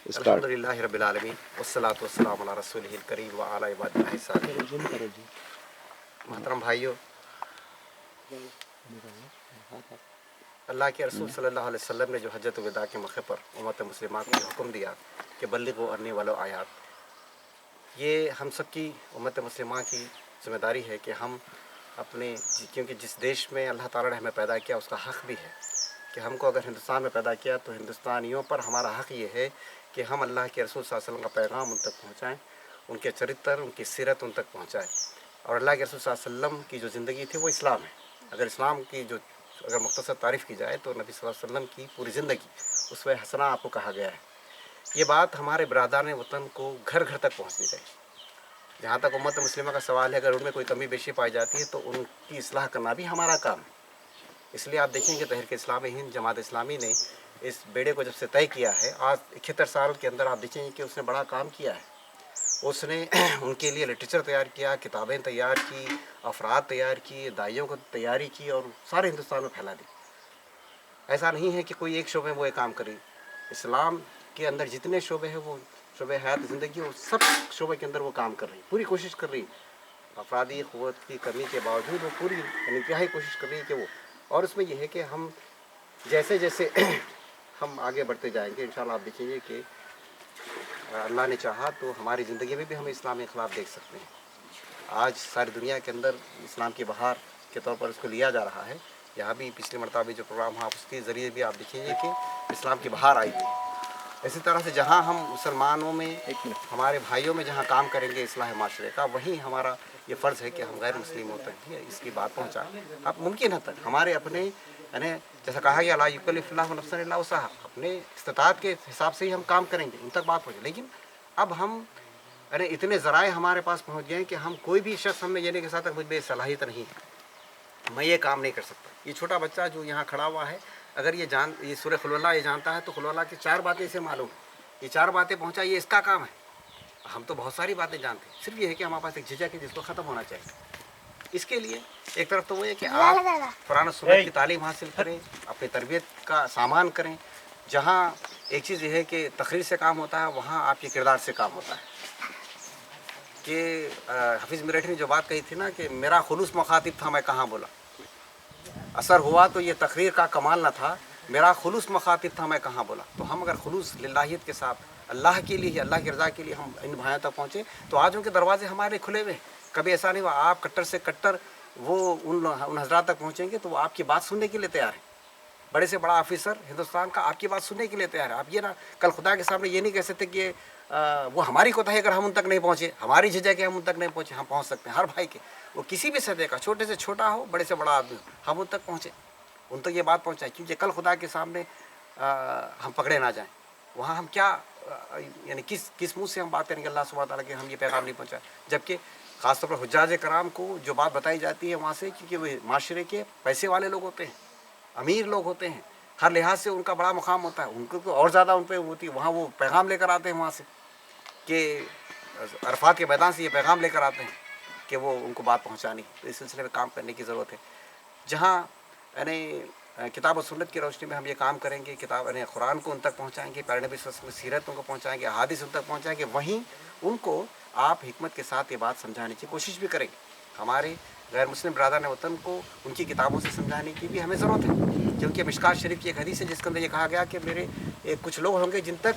अल्हम्दुलिल्लाहि रब्बिल आलमीन वस्सलातु वस्सलामु अला रसूलिहिल करीम व अला इबादिल्लाहि सालिहीन। मोहतरम भाइयों, अल्लाह के रसूल सल्लल्लाहु अलैहि वसल्लम ने जो हज्जत विदा के मौके पर उम्मत मुस्लिमा को हुक्म दिया कि बल्लिगु अन्नी वलो आयात, ये हम सब की उम्मत मुस्लिमा की ज़िम्मेदारी है कि हम अपने, क्योंकि जिस देश में अल्लाह ताला ने हमें पैदा किया उसका हक़ भी है कि हमको अगर हिंदुस्तान में पैदा किया तो हिंदुस्तानियों पर हमारा हक़ ये है कि हम अल्लाह के रसूल सल्लल्लाहु अलैहि वसल्लम का पैगाम उन तक पहुँचाएँ, उनके चरित्र, उनकी सीरत उन तक पहुँचाएँ। और अल्लाह के रसूल सल्लल्लाहु अलैहि वसल्लम की जो ज़िंदगी थी वो इस्लाम है। अगर इस्लाम की जो अगर मुख्तसर तारीफ़ की जाए तो नबी सल्लल्लाहु अलैहि वसल्लम की पूरी ज़िंदगी उसमें हसना आपको कहा गया है। ये बात हमारे बिरादरान वतन को घर घर तक पहुँचनी चाहिए। जहाँ तक उम्मत मुस्लिमा का सवाल है, अगर उनमें कोई कमी बेशी पाई जाती है तो उनकी इस्लाह करना भी हमारा काम है। इसलिए आप देखेंगे तहरीक इस्लामी हिंद जमात इस्लामी ने इस बेड़े को जब से तय किया है, आज 71 साल के अंदर आप देखेंगे कि उसने बड़ा काम किया है। उसने उनके लिए लिटरेचर तैयार किया, किताबें तैयार की, अफराद तैयार किए, दाइयों को तैयारी की और सारे हिंदुस्तान में फैला दी। ऐसा नहीं है कि कोई एक शोबे में वो एक काम करे। इस्लाम के अंदर जितने शोबे हैं वो शोबे हयात ज़िंदगी, वो सब शोबे के अंदर वो काम कर रही, पूरी कोशिश कर रही। अफरादी क़ुव्वत की कमी के बावजूद वो पूरी इंतहाई कोशिश कर रही है कि वो, और उसमें यह है कि हम जैसे जैसे हम आगे बढ़ते जाएंगे इंशाअल्लाह आप देखेंगे कि अल्लाह ने चाहा तो हमारी ज़िंदगी में भी हम इस्लाम के ख़िलाफ़ देख सकते हैं। आज सारी दुनिया के अंदर इस्लाम की बहार के तौर पर इसको लिया जा रहा है। यहाँ भी पिछले मरतबा जो प्रोग्राम हुआ उसके ज़रिए भी आप देखेंगे कि इस्लाम की बहार आई है। इसी तरह से जहाँ हम मुसलमानों में, हमारे भाइयों में जहाँ काम करेंगे इस्लाह माशरे का, वहीं हमारा ये फ़र्ज़ है कि हम गैर मुस्लिमों तक भी इसकी बात पहुँचाएँ। अब मुमकिन हद तक हमारे अपने, यानी जैसा कहा गया ला युकल्लिफुल्लाहु नफ्सन इल्ला वुसअहा, अपने इस्तिताअत के हिसाब से ही हम काम करेंगे, उन तक बात पहुँचे। लेकिन अब हम यानी इतने ज़राए हमारे पास पहुँच गए कि हम कोई भी शख्स हमें ये नहीं कह सकता मुझ में सलाहियत नहीं है, मैं ये काम नहीं कर सकता। ये छोटा बच्चा जो यहाँ खड़ा हुआ है, अगर ये सूरह कुल हुवल्लाह ये जानता है तो कुल हुवल्लाह की 4 बातें इसे मालूम, ये 4 बातें पहुँचा, ये इसका काम है। हम तो बहुत सारी बातें जानते हैं, सिर्फ ये है कि हमारे पास एक झिझक है जिसको ख़त्म होना चाहिए। इसके लिए एक तरफ तो वो है कि आप कुरान और सुन्नत की तालीम हासिल करें, अपनी तरबियत का सामान करें। जहाँ एक चीज़ ये है कि तकरीर से काम होता है, वहाँ आपके किरदार से काम होता है। कि हफीज़ मिरठी ने जो बात कही थी ना कि मेरा खुलूस मुखातिब था, मैं कहाँ बोला, असर हुआ तो ये तकरीर का कमाल न था, मेरा खुलूस मुखातिब था, मैं कहाँ बोला। तो हम अगर खुलूस लिल्लाहियत के साथ अल्लाह के लिए, अल्लाह की रज़ा के लिए हम इन भाइयों तक पहुँचे तो आज उनके दरवाजे हमारे लिए खुले हुए। कभी ऐसा नहीं हुआ आप कट्टर से कट्टर वो उन हजरात तक पहुँचेंगे तो वो आपकी बात सुनने के लिए तैयार है। बड़े से बड़ा ऑफिसर हिंदुस्तान का आपकी बात सुनने के लिए तैयार है। आप ये ना कल खुदा के सामने ये नहीं कह सकते कि वो हमारी कोताही अगर हम उन तक नहीं पहुँचे, हमारी झिझक है हम उन तक नहीं पहुँचे। हम पहुँच सकते हैं, हर भाई के, वो किसी भी सतह का, छोटे से छोटा हो, बड़े से बड़ा आदमी हो, हम उन तक पहुँचे, उन तक ये बात पहुँचाए। क्योंकि कल खुदा के सामने हम पकड़े ना जाएँ। वहाँ हम क्या यानी किस मुँह से हम बात करेंगे अल्लाह सुब्हानहू व तआला के हम ये पैगाम नहीं पहुँचाए। जबकि ख़ासतौर पर हुज्जाज कराम को जो बात बताई जाती है वहाँ से, क्योंकि वे माशरे के पैसे वाले लोग होते हैं, अमीर लोग होते हैं, हर लिहाज से उनका बड़ा मुकाम होता है, उनको तो और ज़्यादा उन पर होती है। वहाँ वो पैगाम लेकर आते हैं वहाँ से कि अरफात के मैदान से ये पैगाम लेकर आते हैं कि वो उनको बात पहुँचानी। तो इस सिलसिले में काम करने की ज़रूरत है। जहाँ यानी किताब और सुन्नत की रोशनी में हम ये काम करेंगे, किताब यानी कुरान को उन तक पहुँचाएँगे, प्यारे नबी सल्लल्लाहु अलैहि वसल्लम की सीरत उनको पहुँचाएँगे, अहादीस उन तक पहुँचाएँगे, वहीं उनको आप हिकमत के साथ ये बात समझाने की कोशिश भी करेंगे। हमारे गैर मुस्लिम बरादरान वतन को उनकी किताबों से समझाने की भी हमें ज़रूरत है। क्योंकि मिशकात शरीफ की एक हदीस है जिसके अंदर ये कहा गया कि मेरे कुछ लोग होंगे जिन तक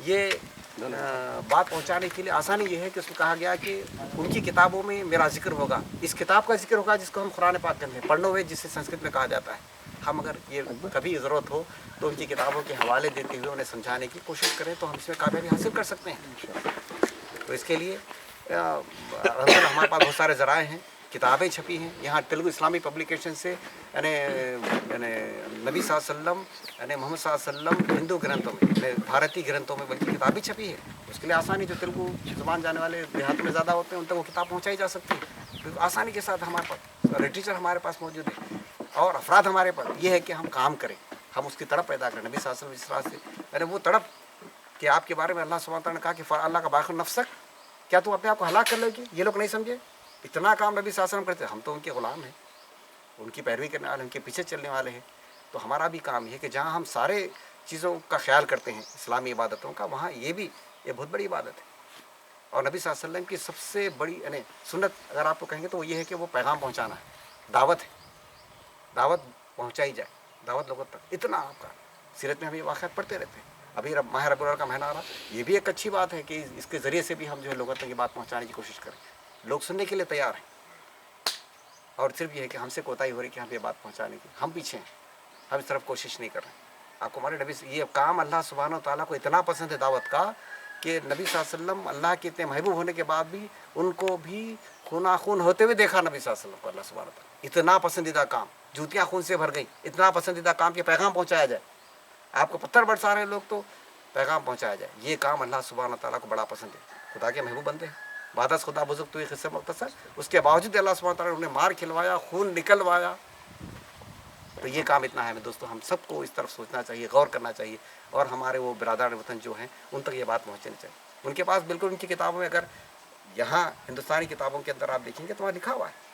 ये बात पहुंचाने के लिए आसानी ये है कि उसमें कहा गया कि उनकी किताबों में मेरा जिक्र होगा, इस किताब का जिक्र होगा जिसको हम कुरान पाक कहते हैं, पढ़नो वेद जिसे संस्कृत में कहा जाता है। हम अगर ये कभी ज़रूरत हो तो उनकी किताबों के हवाले देते हुए उन्हें समझाने की कोशिश करें तो हम इसमें कामयाबी हासिल कर सकते हैं। तो इसके लिए हमारे पास बहुत सारे ज़राए हैं, किताबें छपी हैं यहाँ तेलुगु इस्लामी पब्लिकेशन से, यानी नबी सल्लल्लाहु अलैहि वसल्लम यानी मोहम्मद सल्लल्लाहु अलैहि वसल्लम हिंदू ग्रंथों में, भारतीय ग्रंथों में बल्कि किताबें छपी है। उसके लिए आसानी, जो तेलुगु ज़ुबान जाने वाले देहात में ज़्यादा होते हैं उन तक वो किताब पहुँचाई जा सकती है। तो आसानी के साथ हमारे पास लिटरेचर हमारे पास मौजूद है और अफराद हमारे पास। ये है कि हम काम करें, हम उसकी तड़प पैदा करें। नबी सल्लल्लाहु अलैहि वसल्लम इस तरह से यानी वो तड़प कि आपके बारे में अल्लाह सुब्हानहू व तआला ने कहा कि अल्लाह का बाखिर नफ्सक, क्या तुम अपने आप को हलाक कर लोगे? ये लोग नहीं समझे, इतना काम नबी सल्लल्लाहु अलैहि वसल्लम करते। हम तो उनके ग़ुलाम हैं, उनकी पैरवी करने वाले, उनके पीछे चलने वाले हैं। तो हमारा भी काम ये है कि जहाँ हम सारे چیزوں کا خیال کرتے ہیں اسلامی عبادتوں کا، وہاں یہ بہت بڑی عبادت ہے. اور نبی صلی اللہ علیہ وسلم کی سب سے بڑی یعنی سنت اگر آپ کو کہیں گے تو وہ یہ ہے کہ وہ پیغام پہنچانا ہے، دعوت ہے، دعوت پہنچائی جائے، دعوت لوگوں تک. اتنا آپ کا سیرت میں ہم یہ واقعات پڑھتے رہتے ہیں. ابھی ماہ ربیع الاول کا مہینہ آ رہا، یہ بھی ایک اچھی بات ہے کہ اس کے ذریعے سے بھی ہم جو ہے لوگوں تک یہ بات پہنچانے کی کوشش کریں. لوگ سننے کے لیے تیار ہیں، اور صرف یہ ہے کہ ہم سے کوتاہی ہو رہی کہ ہم یہ بات پہنچانے کی، ہم پیچھے ہیں، ہم اس طرف کوشش نہیں کر رہے ہیں. آپ کو ہمارے نبی یہ کام اللہ سبحانہ و تعالیٰ کو اتنا پسند ہے دعوت کا کہ نبی صلی اللہ علیہ وسلم اللہ کے اتنے محبوب ہونے کے بعد بھی ان کو بھی خون ہوتے ہوئے دیکھا نبی صلی اللہ علیہ وسلم کو اللہ سبحانہ و تعالیٰ. اتنا پسندیدہ کام، جوتیاں خون سے بھر گئی، اتنا پسندیدہ کام کہ پیغام پہنچایا جائے. آپ کو پتھر برسا رہے ہیں لوگ تو پیغام پہنچایا جائے، یہ کام اللہ سبحانہ و تعالیٰ کو بڑا پسند ہے. خدا کے محبوب بندے ہیں، بعد خدا بزرگ تو یہ قصہ مختصر، اس کے باوجود اللہ سبحانہ و تعالیٰ نے انہیں مار کھلوایا، خون نکلوایا. تو یہ کام اتنا ہے. میں دوستو ہم سب کو اس طرف سوچنا چاہیے، غور کرنا چاہیے، اور ہمارے وہ برادران وطن جو ہیں ان تک یہ بات پہنچنی چاہیے. ان کے پاس بالکل ان کی کتابوں میں، اگر یہاں ہندوستانی کتابوں کے اندر آپ دیکھیں گے تو وہاں لکھا ہوا ہے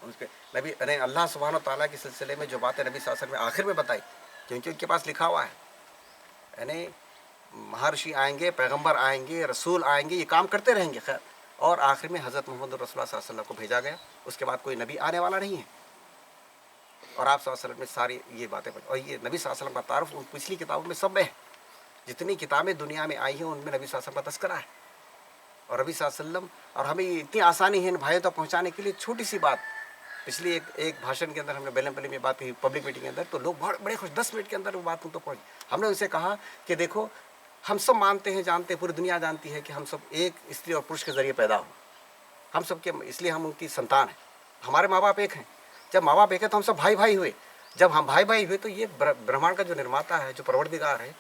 اس پہ نبی اللہ سبحانہ و تعالیٰ کے سلسلے میں جو باتیں نبی صلی اللہ علیہ وسلم نے آخر میں بتائی، کیونکہ ان کے پاس لکھا ہوا ہے یعنی مہارشی آئیں گے، پیغمبر آئیں گے، رسول آئیں گے، یہ کام کرتے رہیں گے. خیر، اور آخر میں حضرت محمد رسول اللہ صلی اللہ علیہ وسلم کو بھیجا گیا، اس کے بعد کوئی نبی آنے والا نہیں ہے. اور آپ صلی اللہ علیہ وسلم نے ساری یہ باتیں پڑھی، اور یہ نبی صلی اللہ علیہ وسلم کا تعارف ان پچھلی کتابوں میں سب میں ہے. جتنی کتابیں دنیا میں آئی ہیں ان میں نبی صلی اللہ علیہ وسلم کا تذکرہ ہے. اور نبی صلی اللہ علیہ وسلم، اور ہمیں اتنی آسانی ہے ان بھائیوں تک پہنچانے کے لیے. چھوٹی سی بات، پچھلی ایک بھاشن کے اندر ہم نے بیلم پلی میں بات کی، پبلک میٹنگ کے اندر، تو لوگ بڑے خوش، 10 منٹ کے اندر وہ بات ان تک پہنچ. ہم نے ان سے کہا کہ دیکھو، ہم سب مانتے ہیں، جانتے ہیں، پوری دنیا جانتی ہے کہ ہم سب ایک استری اور پرش کے ذریعے پیدا ہو. ہم سب کے، اس لیے ہم ان کی سنتان ہیں. ہمارے ماں باپ ایک ہیں. جب ماں باپ ایک ہیں تو ہم سب بھائی بھائی ہوئے. جب ہم بھائی بھائی ہوئے تو یہ برہمانڈ کا جو نرماتا ہے، جو پروردگار ہے،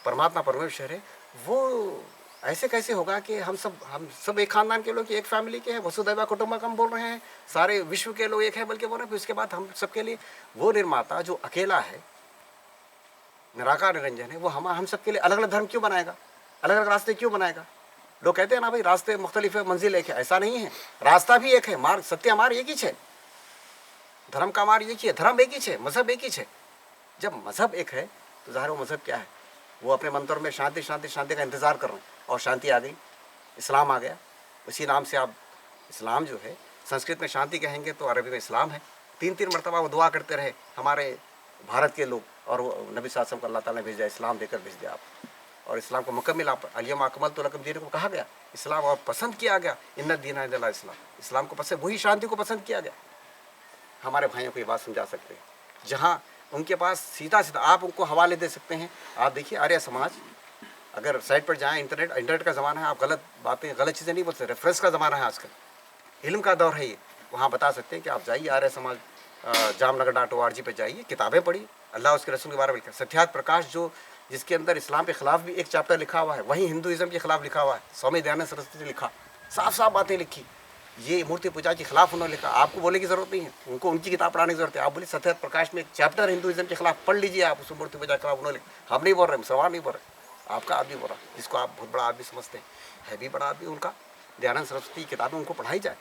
پرماتما پرمیشور ہے، وہ ایسے کیسے ہوگا کہ ہم سب ایک خاندان کے لوگ، ایک فیملی کے ہیں. وسودھیوا کٹمبکم بول رہے ہیں، سارے وشو کے لوگ ایک ہیں بلکہ بول رہے ہیں. پھر اس کے بعد ہم سب کے لیے وہ نرماتا جو اکیلا ہے، نراکار نرنجن ہے، وہ ہم سب کے لیے الگ الگ دھرم کیوں بنائے گا، الگ الگ راستے کیوں بنائے گا؟ لوگ کہتے ہیں نا بھائی راستے مختلف ہے، منزل ایک ہے. ایسا نہیں ہے، راستہ بھی ایک ہے، مارگ ستیہ ہمار ایک ہی ہے، دھرم کا ہمار ایک ہی ہے، دھرم ایک ہی ہے، مذہب ایک ہی ہے. جب مذہب ایک ہے تو ظاہر وہ مذہب کیا ہے؟ وہ اپنے منتر میں شانتی شانتی شانتی کا انتظار کر رہے ہیں، اور شانتی آ گئی، اسلام آ گیا. اسی نام سے آپ اسلام جو ہے، سنسکرت میں شانتی کہیں گے تو عربی میں اسلام ہے. 3 مرتبہ وہ دعا کرتے رہے ہمارے بھارت کے لوگ، اور وہ نبی صلی اللہ علیہ وسلم کو اللہ تعالیٰ نے بھیجا، اسلام دے کر بھیج دیا آپ. اور اسلام کو مکمل آپ الیوم اکملت لکم دینکم کہا گیا، اسلام اور پسند کیا گیا. ان الدین عند اللہ اسلام، اسلام کو پسند، وہی شانتی کو پسند کیا گیا. ہمارے بھائیوں کو یہ بات سمجھا سکتے ہیں، جہاں ان کے پاس سیدھا آپ ان کو حوالے دے سکتے ہیں. آپ دیکھیے آریہ سماج، اگر سائٹ پر جائیں، انٹرنیٹ کا زمانہ ہے، آپ غلط باتیں، غلط چیزیں نہیں بول سکتے. ریفرنس کا زمانہ ہے آج کل، علم کا دور ہے یہ. وہاں بتا سکتے ہیں کہ آپ جائیے آریہ سماج jamnagar.org پہ جائیے، کتابیں پڑھیے، اللہ اس کے رسول کے بارے میں لکھا. ستیات پرکاش جس کے اندر اسلام کے خلاف بھی ایک چیپٹر لکھا ہوا ہے، وہیں ہندوازم کے خلاف لکھا ہوا ہے. سوامی دیانند سرسوتی نے لکھا، صاف صاف باتیں لکھی. یہ مورتی پوجا کے خلاف انہوں نے لکھا. آپ کو بولنے کی ضرورت نہیں ہے، ان کو ان کی کتاب پڑھانے کی ضرورت ہے. آپ بولیے ستیات پرکاش میں ایک چیپٹر ہندوازم کے خلاف پڑھ لیجیے، آپ اس میں مورتی پوجا کے خلاف انہوں نے لکھا. ہم نہیں بول رہے، مسلمان نہیں بول رہے، آپ کا آدمی بول رہا، جس کو آپ بہت بڑا آدمی سمجھتے ہیں، ہے بھی بڑا آدمی. ان کا دیانند سرسوتی کی کتابیں ان کو پڑھائی جائے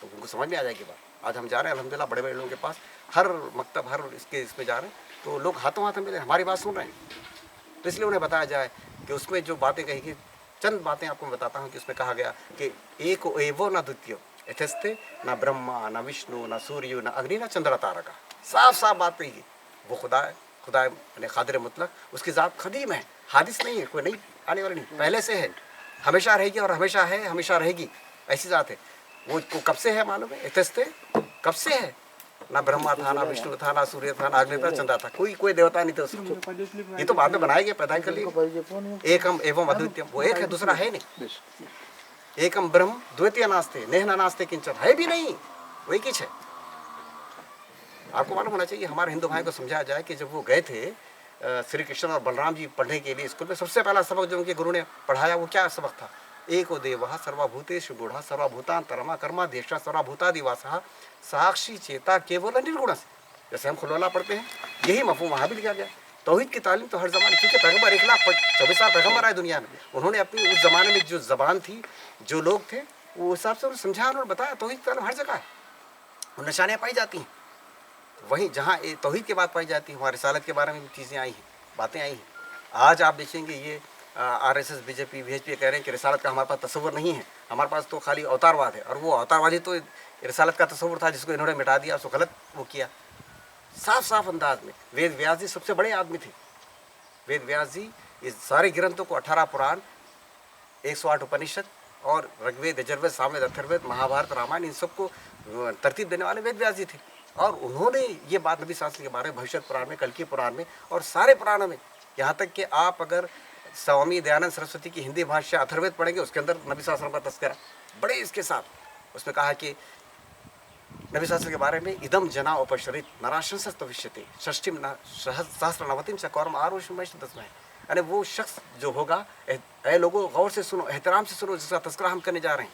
تو ان کو سمجھ میں آ جائے گی بات. آج ہم جا رہے ہیں الحمدللہ بڑے بڑے لوگوں کے پاس، ہر مکتب، ہر اس میں جا رہے ہیں تو لوگ ہاتھوں ہاتھ میں ہماری بات سن رہے ہیں. تو اس لیے انہیں بتایا جائے کہ اس میں جو باتیں کہی گئی، چند باتیں آپ کو میں بتاتا ہوں کہ اس میں کہا گیا کہ ایک ایو نہ دتیو یتھستے، نہ برہما، نہ وشنو، نہ سوریو، نہ اگنی، نہ چندر تارکا. صاف صاف بات کہی گئی. وہ خدا ہے، خدا یعنی قادر مطلق، اس کی ذات قدیم ہے، حادث نہیں ہے، کوئی نہیں آنے والی نہیں، پہلے سے ہے، ہمیشہ رہے گی، اور ہمیشہ ہے، ہمیشہ رہے گی. ایسی ذات ہے. وہ کب سے ہے معلوم ہے؟ یتھستے کب سے ہے؟ نہ برہما تھا، نہ وشنو تھا، نہ سوریہ تھا، نہ اگنی تھا، چندر تھا. کوئی دیوتا نہیں تھا اس کو. یہ تو بعد میں بنائے گئے، پیدا کر لیے. ایکم ایوم ادوتیم، وہ ایک ہے، دوسرا ہے نہیں. ایکم برہم دویتیہ ناستے، نیہ ناستے کنچن، ہے بھی نہیں، وہ ایک ہی ہے. آپ کو معلوم ہونا چاہیے، ہمارے ہندو بھائی کو سمجھایا جائے کہ جب وہ گئے تھے شری کرشن اور بلرام جی پڑھنے کے لیے اسکول میں، سب سے پہلا سبق جو ان کے گرو نے پڑھایا وہ کیا سبق تھا؟ ایکو دیوہ سروا بھوتیشو گوڑھا سروا بھوتانترما کرما دیشا سروا بھوتادیواسہ ساکشی چیتا کیول نرگنا سے. جیسے ہم خلولا پڑھتے ہیں، یہی مفہوم وہاں بھی لکھا گیا. توحید کی تعلیم تو ہر زمانے، کیونکہ پیغمبر 1,24,000 سال پیغمبر آئے دنیا میں، انہوں نے اپنی اس زمانے میں جو زبان تھی، جو لوگ تھے، وہ حساب سے انہوں نے سمجھا، انہوں نے بتایا. توحید کی تعلیم ہر جگہ ہے، وہ نشانیاں پائی جاتی ہیں. وہیں جہاں توحید کے بات پائی جاتی ہے، وہاں رسالت کے بارے میں بھی چیزیں آئی ہیں. बातें आई हैं। आज आप देखेंगे ये RSS BJP VHP कह रहे हैं कि रिसालत का हमारे पास तस्वुर नहीं है, हमारे पास तो खाली अवतारवाद है, और वो अवतारवादी तो रिसालत का तस्वुर था जिसको इन्होंने मिटा दिया, उसको गलत वो किया साफ साफ अंदाज में। वेद व्यास जी सबसे बड़े आदमी थे। वेद व्यास जी इस सारे ग्रंथों को 18 पुराण, 108 उपनिषद और ऋग्वेद, यजुर्वेद, सामवेद, अथर्ववेद, महाभारत, रामायण, इन सबको तरतीब देने वाले वेद व्यास जी थे। और उन्होंने ये बात नबी शास्त्र के बारे में भविष्य पुराण में, कल्कि पुराण में और सारे पुराणों में, यहाँ तक कि आप अगर स्वामी दयानंद सरस्वती की हिंदी भाषा अथर्ववेद पढ़ेंगे, उसके अंदर नबी शास्त्र का तस्करा बड़े इसके साथ उसमें कहा कि नबी शास्त्र के बारे में इदम जना उपशरित नराशंसस्तविष्यते षष्ठीम सहस्र नवतिम च कौरम आरुषम दसमें। यानी वो शख्स जो होगा, ऐ लोगों गौर से सुनो, एहतराम से सुनो, जिसका तस्करा हम करने जा रहे हैं,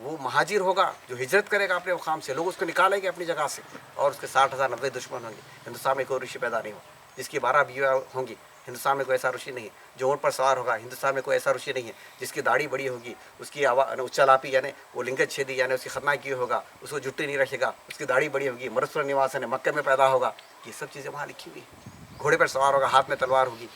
वो महाजिर होगा जो हिजरत करेगा अपने मुकाम से, लोग उसको निकालेंगे अपनी जगह से, और उसके 60,000 90 दुश्मन होंगे। हिंदुस्तान में कोई ऋषि पैदा नहीं हो जिसकी 12 बीवियाँ होंगी, हिंदुस्तान में कोई ऐसा ऋषि नहीं है। जो ऊँट पर सवार होगा, हिंदुस्तान में कोई ऐसा ऋषि नहीं है। जिसकी दाढ़ी बड़ी होगी, उसकी आवाज़ उच्चालापी यानी वो लिंगत छेदी यानी उसकी खतना की होगा, उसको जुट्टी नहीं रखेगा, उसकी दाढ़ी बड़ी होगी, मरुस्थल निवास है, मक्के में पैदा होगा, ये सब चीज़ें वहाँ लिखी हुई है। घोड़े पर सवार होगा, हाथ में तलवार होगी,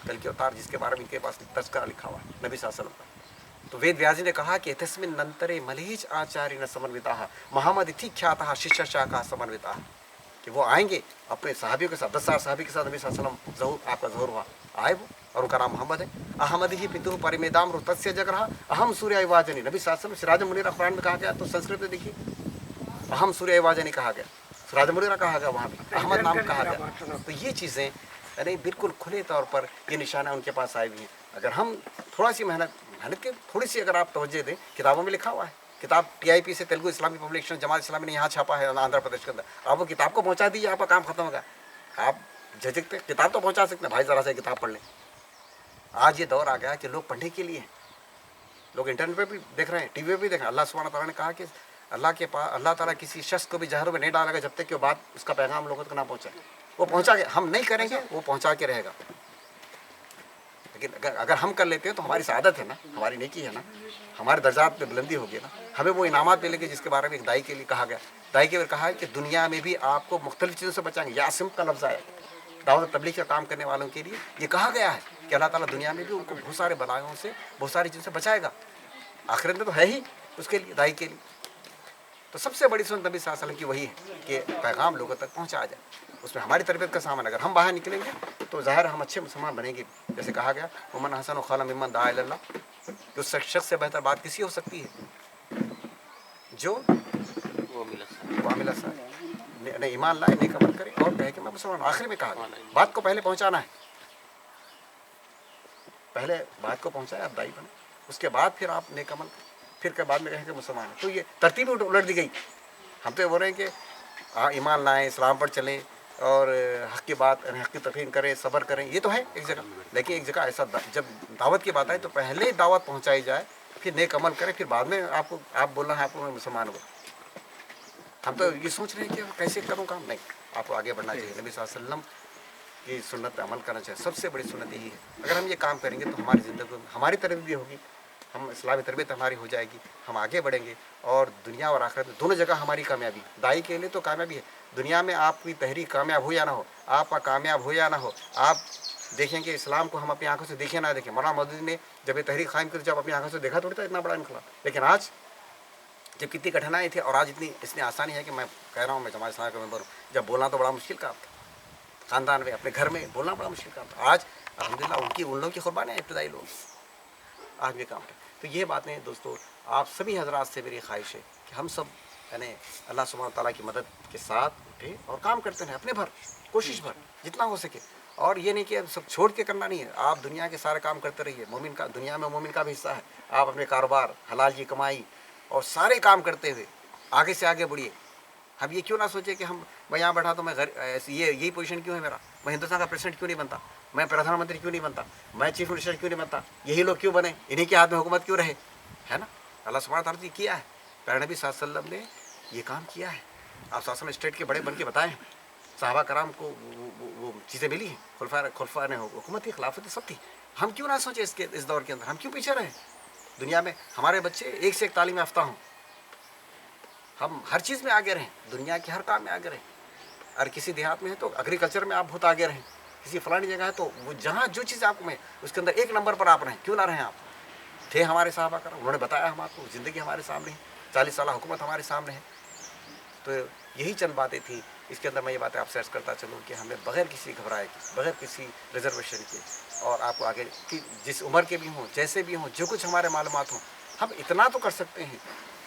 कल के अवतार जिसके बारे में इनके पास तस्करा लिखा हुआ है नबी सल्लल्लाहु अलैहि वसल्लम। तो वेद व्यास जी ने कहा कि तस्मिन् नंतरे मलीज आचार्य न समन्विता महामदिथि ख्याता शिष्य शाखा समन्विता, कि वो आएंगे अपने साहबियों के साथ, 10,000 साहबी के साथ नबी सल्लल्लाहु अलैहि वसल्लम ज़हूर आपका ज़हूर हुआ, आए वो, और उनका नाम मोहम्मद है। अहमद ही पितु परिमेदाम तस्य जग रहा अहम सूर्य वाजनी, नबी सल्लल्लाहु अलैहि वसल्लम सिराज मुनीरा कुरान में कहा गया, तो संस्कृत में देखिए अहम सूर्य वाजनी कहा गया, सिराज मुनीरा कहा गया, वहाँ भी अहमद नाम कहा गया। तो ये चीज़ें यानी बिल्कुल खुले तौर पर ये निशाना उनके पास आई हुई हैं। अगर हम थोड़ा सी मेहनत के थोड़ी सी अगर आप तवज्जो दें, किताबों में लिखा हुआ है, किताब TIP से तेलुगु इस्लामी पब्लिकेशन जमात इस्लामी ने यहाँ छापा है आंध्र प्रदेश के अंदर, आप वो किताब को पहुँचा दीजिए, आपका काम खत्म होगा। आप झिझकते किताब तो पहुँचा सकते हैं, भाई ज़रा से किताब पढ़ लें। आज ये दौर आ गया कि लोग पढ़ने के लिए, लोग इंटरनेट पे भी देख रहे हैं, TV पे भी देख रहे हैं। अल्लाह सुब्हानहू व तआला ने कहा कि अल्लाह ताला किसी शख्स को भी जहरों में नहीं डालेगा जब तक कि वो बात, उसका पैगाम लोगों तक ना पहुँचाए। वो पहुँचा के हम नहीं करेंगे, वो पहुँचा के रहेगा। लेकिन अगर हम कर लेते हैं तो हमारी सआदत है ना, हमारी नेकी है ना, हमारे दर्जात में बुलंदी होगी ना, हमें वो इनामात मिलेंगे जिसके बारे में एक दाई के लिए कहा गया। दाई के लिए कहा है कि दुनिया में भी आपको मुख्तलिफ चीज़ों से बचाएंगे। यासिम का लफ्ज़ आया, दावत तबलीग का काम करने वालों के लिए ये कहा गया है कि अल्लाह ताला दुनिया में भी उनको बहुत सारे बलायों से, बहुत सारी चीज़ों से बचाएगा। आखिरत में तो है ही उसके लिए, दाई के लिए। तो सबसे बड़ी सुन्नत नबी सल्लल्लाहु अलैहि वसल्लम की वही है कि पैगाम लोगों तक पहुँचाया जाए, उसमें हमारी तरबियत का सामान। अगर हम बाहर निकलेंगे तो ज़ाहिर हम अच्छे मुसलमान बनेंगे। जैसे कहा गया उमन हसन ख़ाला मिम्मन दाआ इल्लल्लाह, कि उस शख्स से बेहतर बात किसी हो सकती है जो वामिला ने ईमान लाए, नेक अमल करे और कहे कि मैं मुसलमान। आखिर में कहा बात को पहले पहुँचाना है, पहले बात को पहुँचाया, आप दाई बने, उसके बाद फिर आप नेक अमल, फिर के बाद में कहें कि मुसलमान है। तो ये तरतीब उलट दी गई। हम तो ये बोल रहे हैं कि ईमान लाएँ, इस्लाम पर चलें और हक़ की बात, हक़ की तक़ीन करें, सब्र करें, ये तो है एक जगह। लेकिन एक जगह ऐसा जब दावत की बात आए तो पहले दावत पहुंचाई जाए, फिर नेक अमल करें, फिर बाद में आप बोलना है आपको मैं मुसलमान हूँ। हम तो ये सोच रहे हैं कि कैसे करूँ काम, नहीं, आपको आगे बढ़ना चाहिए। नबी सल्लल्लाहु अलैहि वसल्लम की सुन्नत पे अमल करना चाहिए। सबसे बड़ी सुन्नत यही है। अगर हम ये काम करेंगे तो हमारी ज़िंदगी में हमारी तरबियत भी होगी, हम इस्लामी तरबियत हमारी हो जाएगी, हम आगे बढ़ेंगे और दुनिया और आखिरत में दोनों जगह हमारी कामयाबी। दाई के लिए तो कामयाबी है, दुनिया में आपकी तहरीक कामयाब हो या ना हो, आपका कामयाब हो या ना हो, आप देखेंगे इस्लाम को हम अपनी आंखों से देखें ना देखें। मौलाना मौदूदी ने जब ये तहरीक कायम की जब अपनी आंखों से देखा थोड़ी था इतना बड़ा इनकलाब। लेकिन आज जब कितनी कठिनाई थी और आज इतनी आसानी है कि मैं कह रहा हूँ, मैं जमात इस्लामी का मेंबर हूँ। जब बोलना तो बड़ा मुश्किल काम था, ख़ानदान में अपने घर में बोलना बड़ा मुश्किल काम था। आज अल्हम्दुलिल्लाह उन लोगों की कुर्बानी, इब्तदाई लोग आज भी काम है। तो ये बातें दोस्तों आप सभी हजरात से मेरी ख्वाहिश है कि हम सब यानी अल्लाह सुब्हानहू तआला की मदद के साथ उठे और काम करते रहें अपने भर, कोशिश भर जितना हो सके। और ये नहीं कि अब सब छोड़ के करना नहीं है, आप दुनिया के सारे काम करते रहिए। मोमिन का दुनिया में मोमिन का भी हिस्सा है। आप अपने कारोबार, हलाल की कमाई और सारे काम करते हुए आगे से आगे बढ़िए। हम ये क्यों ना सोचे कि मैं यहाँ बैठा तो मैं यही पोजीशन क्यों है मेरा, मैं हिंदुस्तान का प्रेसिडेंट क्यों नहीं बनता, मैं प्रधानमंत्री क्यों नहीं बनता, मैं चीफ मिनिस्टर क्यों नहीं बनता, यही लोग क्यों बने, इन्हीं के हाथ में हुकूमत क्यों रहे, है ना। अल्लाह सुब्हानहू तआला ने किया है, प्यारे नबी सल्लल्लाहु अलैहि वसल्लम ने ये काम किया है। आप सल्लल्लाहु अलैहि वसल्लम स्टेट के बड़े बन के बताए हैं, सहाबा कराम को वो चीज़ें मिली हैं, खुलफा ने हुकूमत थी, खिलाफत सब थी। हम क्यों ना सोचें इस दौर के अंदर, हम क्यों पीछे रहें। दुनिया में हमारे बच्चे एक से एक तालीम याफ्ता हों, हम हर चीज़ में आगे रहें, दुनिया के हर काम में आगे रहें। और किसी देहात में है तो एग्रीकल्चर में आप बहुत आगे रहें, کسی فلانی جگہ ہے تو وہ جہاں جو چیز آپ میں اس کے اندر ایک نمبر پر آپ رہیں، کیوں نہ رہیں آپ. تھے ہمارے صحابہ کرام، انہوں نے بتایا ہم آپ کو، زندگی ہمارے سامنے ہے، 40 سالہ حکومت ہمارے سامنے ہے. تو یہی چند باتیں تھیں. اس کے اندر میں یہ باتیں آپ سے عرض کرتا چلوں کہ ہمیں بغیر کسی گھبرائے کے، بغیر کسی ریزرویشن کے، اور آپ کو آگے کی جس عمر کے بھی ہوں، جیسے بھی ہوں، جو کچھ ہمارے معلومات ہوں، ہم اتنا تو کر سکتے ہیں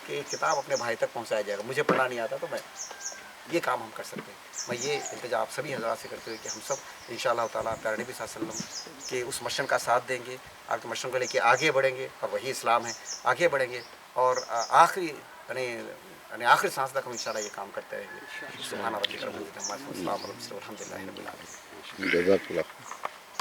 کہ ایک کتاب اپنے بھائی تک پہنچایا جائے گا. مجھے پڑھنا نہیں آتا تو میں یہ کام ہم کر سکتے ہیں. میں یہ التجا آپ سبھی حضرات سے کرتے ہوئے کہ ہم سب انشاءاللہ تعالیٰ پیارے نبی صلی اللہ علیہ وسلم کے اس مشن کا ساتھ دیں گے، آپ کے مشن کو لے کے آگے بڑھیں گے، اور وہی اسلام ہے، آگے بڑھیں گے، اور آخری یعنی آخری سانس تک ہم انشاءاللہ یہ کام کرتے رہیں گے. سبحان ربک رب العزت عما یصفون، السلام علیکم، الحمد للہ رب العالمین. جزاک اللہ.